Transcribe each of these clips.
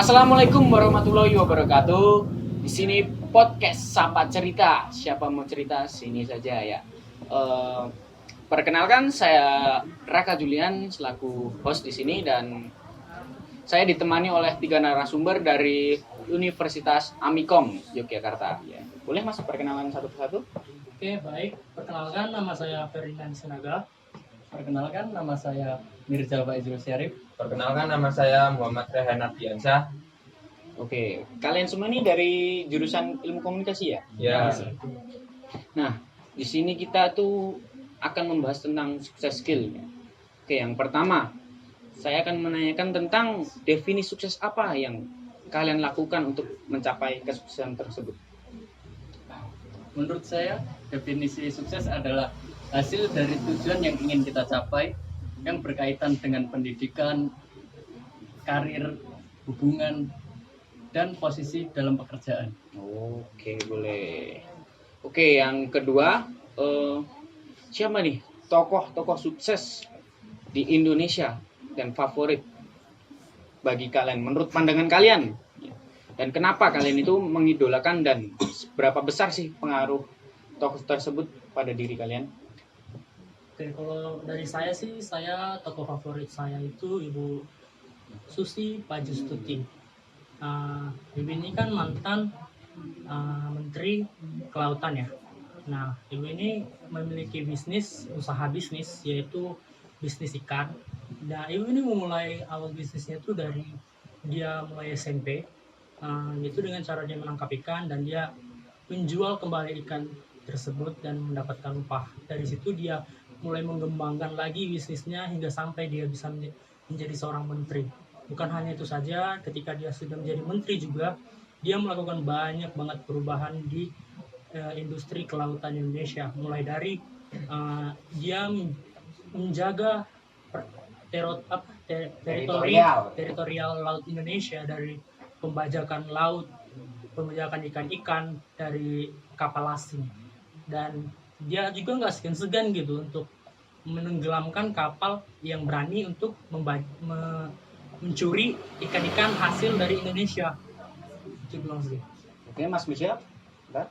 Assalamualaikum warahmatullahi wabarakatuh. Di sini podcast Sapa Cerita. Siapa mau cerita sini saja ya. Eh, Perkenalkan saya Raka Julian selaku host di sini dan saya ditemani oleh 3 narasumber dari Universitas Amikom Yogyakarta. Ya. Boleh Mas perkenalan satu persatu? Oke, baik. Perkenalkan, nama saya Ferdinand Sinaga. Perkenalkan, nama saya Mirza Faizul Syarif. Perkenalkan, nama saya Muhammad Rehan Ardiansyah. Oke, kalian semua ini dari jurusan ilmu komunikasi ya? Ya, Nah, di sini kita tuh akan membahas tentang sukses skill. Oke, yang pertama, saya akan menanyakan tentang definisi sukses apa yang kalian lakukan untuk mencapai kesuksesan tersebut. Menurut saya, definisi sukses adalah hasil dari tujuan yang ingin kita capai yang berkaitan dengan pendidikan, karir, hubungan, dan posisi dalam pekerjaan. Oke, boleh. Oke, yang kedua, siapa nih tokoh-tokoh sukses di Indonesia dan favorit bagi kalian menurut pandangan kalian? Dan kenapa kalian itu mengidolakan dan seberapa besar sih pengaruh tokoh tersebut pada diri kalian? Oke, kalau dari saya sih, tokoh favorit saya itu Ibu Susi Pajustuti. Ibu ini kan mantan Menteri Kelautan ya. Nah, Ibu ini memiliki usaha bisnis yaitu bisnis ikan. Nah, Ibu ini memulai awal bisnisnya itu dari dia mulai SMP, itu dengan cara dia menangkap ikan dan dia menjual kembali ikan tersebut dan mendapatkan upah. Dari situ dia mulai mengembangkan lagi bisnisnya hingga sampai dia bisa menjadi seorang menteri. Bukan hanya itu saja, ketika dia sudah menjadi menteri juga, dia melakukan banyak banget perubahan di industri kelautan Indonesia. Mulai dari dia menjaga teritorial laut Indonesia dari pembajakan laut, pembajakan ikan-ikan dari kapal asing. Dan dia juga nggak segan-segan gitu untuk menenggelamkan kapal yang berani untuk mencuri ikan-ikan hasil dari Indonesia. Itu doang sih. Oke, Mas Michel.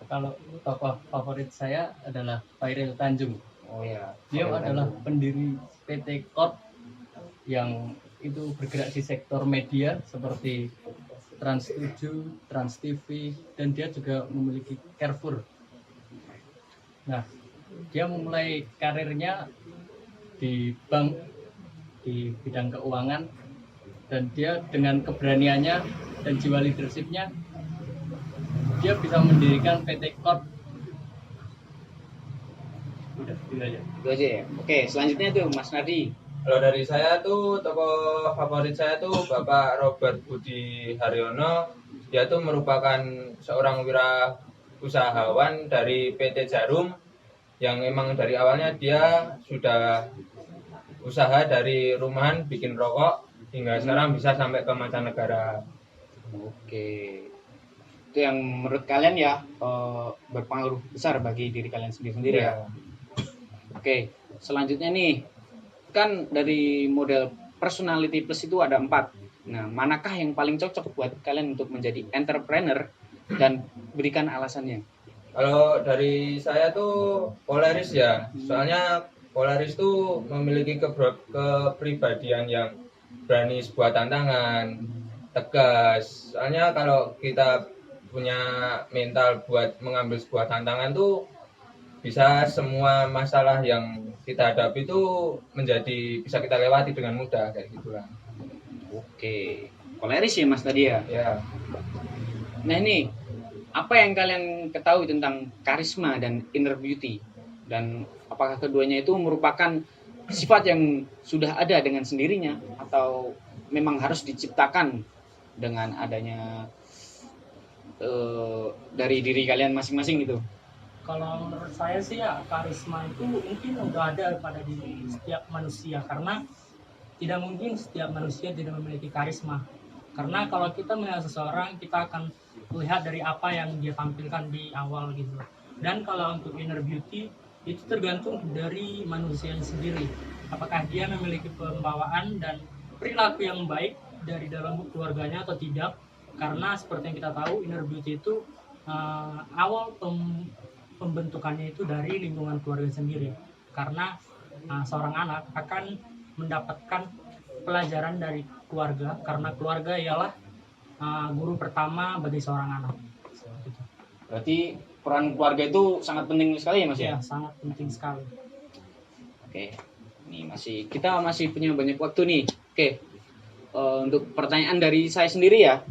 Kalau tokoh favorit saya adalah Khairil Tanjung. Oh ya. Dia adalah pendiri PT Corp yang itu bergerak di sektor media seperti Trans 7, Trans TV, dan dia juga memiliki Carrefour. Nah, dia memulai karirnya di bank di bidang keuangan dan dia dengan keberaniannya dan jiwa leadershipnya dia bisa mendirikan PT Corp. Udah, itu aja. Itu aja ya. Oke, selanjutnya tuh Mas Nadi. kalau dari saya tuh tokoh favorit saya tuh Bapak Robert Budi Haryono. Dia tuh merupakan seorang wirausahawan dari PT Jarum yang memang dari awalnya dia sudah usaha dari rumahan bikin rokok hingga sekarang bisa sampai ke mancanegara. Oke. Itu yang menurut kalian ya berpengaruh besar bagi diri kalian sendiri-sendiri ya. Oke, selanjutnya nih kan dari model personality plus itu ada 4. Nah, manakah yang paling cocok buat kalian untuk menjadi entrepreneur dan berikan alasannya? Kalau dari saya tuh Polaris ya, soalnya Polaris tuh memiliki kepribadian yang berani sebuah tantangan, tegas. Soalnya kalau kita punya mental buat mengambil sebuah tantangan tuh bisa semua masalah yang kita hadapi itu bisa kita lewati dengan mudah kayak gitulah. Oke, koleris ya Mas tadi ya. Ya, Nah ini apa yang kalian ketahui tentang karisma dan inner beauty, dan apakah keduanya itu merupakan sifat yang sudah ada dengan sendirinya atau memang harus diciptakan dengan adanya dari diri kalian masing-masing gitu? Kalau menurut saya sih ya, karisma itu mungkin udah ada pada diri setiap manusia, karena tidak mungkin setiap manusia tidak memiliki karisma. Karena kalau kita melihat seseorang, kita akan melihat dari apa yang dia tampilkan di awal gitu. Dan kalau untuk inner beauty, itu tergantung dari manusia sendiri. Apakah dia memiliki pembawaan dan perilaku yang baik dari dalam keluarganya atau tidak, karena seperti yang kita tahu inner beauty itu awal pembentukannya itu dari lingkungan keluarga sendiri, karena seorang anak akan mendapatkan pelajaran dari keluarga, karena keluarga ialah guru pertama bagi seorang anak. Berarti peran keluarga itu sangat penting sekali ya Mas ya? Ya, sangat penting sekali. Oke, ini kita masih punya banyak waktu nih. Oke, untuk pertanyaan dari saya sendiri ya,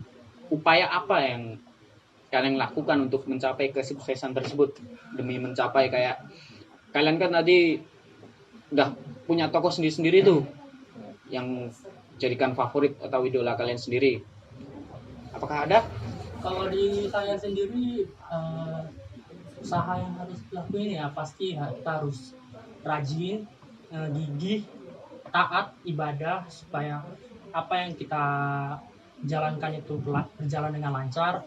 upaya apa yang kalian lakukan untuk mencapai kesuksesan tersebut demi mencapai kayak kalian kan tadi udah punya tokoh sendiri-sendiri tuh yang jadikan favorit atau idola kalian sendiri. Apakah ada? Kalau di saya sendiri, usaha yang harus dilakuin ya pasti kita harus rajin, gigih, taat, ibadah, supaya apa yang kita jalankan itu berjalan dengan lancar.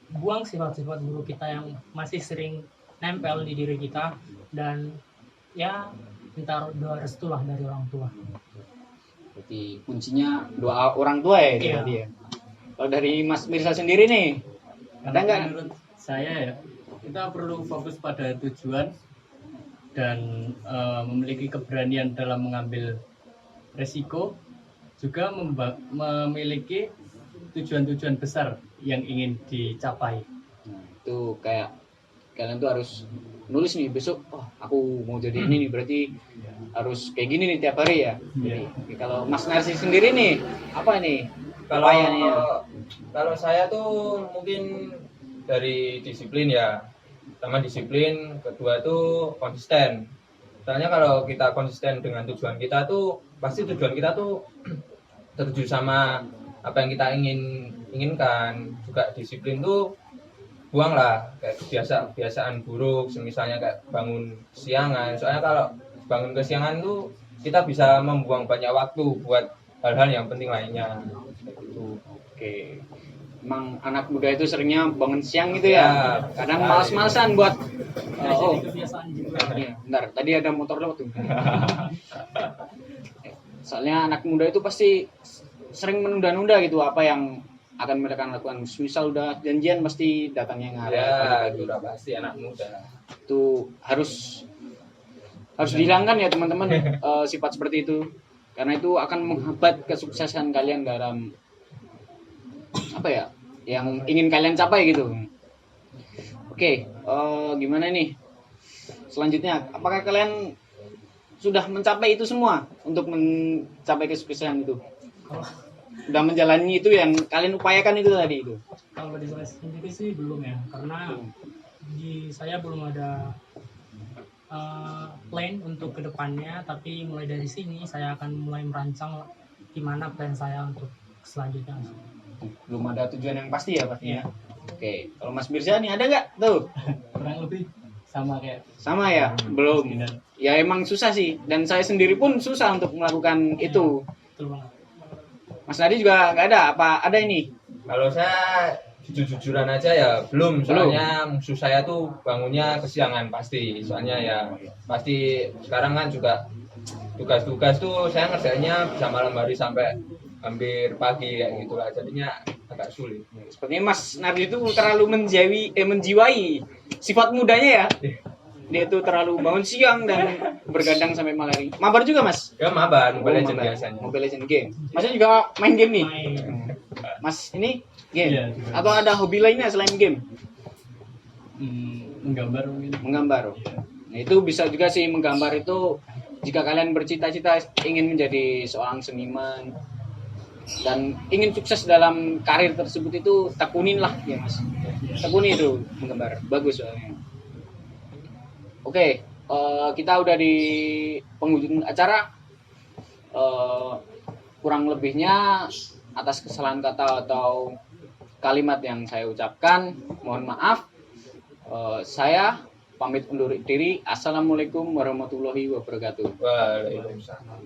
Buang sifat-sifat buruk kita yang masih sering nempel di diri kita, dan ya minta doa restu lah dari orang tua. Berarti kuncinya doa orang tua ya? Iya. Berarti ya. Kalau dari Mas Mirza sendiri nih, ada nggak? Menurut saya ya, kita perlu fokus pada tujuan dan memiliki keberanian dalam mengambil resiko, juga memiliki tujuan-tujuan besar yang ingin dicapai. Nah, itu kayak kalian tuh harus nulis nih besok, aku mau jadi ini nih, berarti harus kayak gini nih tiap hari ya. Jadi, kalau Mas Narsi sendiri nih, apa nih? Kalau saya tuh mungkin dari disiplin ya. Pertama disiplin, kedua tuh konsisten. Soalnya kalau kita konsisten dengan tujuan kita tuh pasti tujuan kita tuh tertuju sama apa yang kita inginkan. Juga disiplin tuh buanglah kayak kebiasaan buruk, misalnya kayak bangun siangan. Soalnya kalau bangun kesiangan tuh kita bisa membuang banyak waktu buat hal-hal yang penting lainnya. Gitu. Oke. Emang anak muda itu seringnya bangun siang gitu ya. Kadang malas-malasan buat Jadi kebiasaan juga. Iya, bentar, tadi ada motor lewat tuh. Soalnya anak muda itu pasti sering menunda-nunda gitu apa yang akan mereka lakukan. Misal udah janjian pasti datangnya ngarep pagi-pagi. Udah pasti anak muda. Itu harus dihilangkan ya teman-teman sifat seperti itu. Karena itu akan menghambat kesuksesan kalian dalam apa ya yang ingin kalian capai gitu. Oke, gimana nih selanjutnya, apakah kalian sudah mencapai itu semua untuk mencapai kesuksesan itu, sudah menjalani itu yang kalian upayakan itu tadi itu? Kalau di saya sendiri sih belum ya, karena di saya belum ada plan untuk kedepannya, tapi mulai dari sini saya akan mulai merancang gimana plan saya untuk selanjutnya. Belum ada tujuan yang pasti ya pastinya. Iya. Oke, kalau Mas Mirza nih ada nggak tuh? Kurang lebih sama kayak Sama ya, belum. Ya emang susah sih, dan saya sendiri pun susah untuk melakukan itu. Betul banget. Mas Nadi juga nggak ada, apa ada ini? Kalau saya jujur-jujuran aja ya belum, soalnya musuh saya tuh bangunnya kesiangan pasti. Soalnya ya pasti sekarang kan juga tugas-tugas tuh saya ngerjainnya bisa malam hari sampai hampir pagi kayak gitulah, jadinya agak sulit. Sepertinya Mas Nardi itu terlalu menjiwai sifat mudanya ya. Dia itu terlalu bangun siang dan bergadang sampai malam hari. Mabar juga Mas? Ya mabar, Mobile Legends mabar. biasanya. Mobile Legends game. Masnya juga main game nih? Main. Mas ini game? Iya, juga. Atau ada hobi lainnya selain game? Menggambar mungkin. Menggambar. Nah itu bisa juga sih, menggambar itu jika kalian bercita-cita ingin menjadi seorang seniman dan ingin sukses dalam karir tersebut, itu tekunin lah ya Mas. Tekuni itu menggambar, bagus soalnya. Oke, kita udah di penghujung acara. Kurang lebihnya atas kesalahan kata atau kalimat yang saya ucapkan, mohon maaf. Saya pamit undur diri. Assalamualaikum warahmatullahi wabarakatuh. Waalaikumsalam.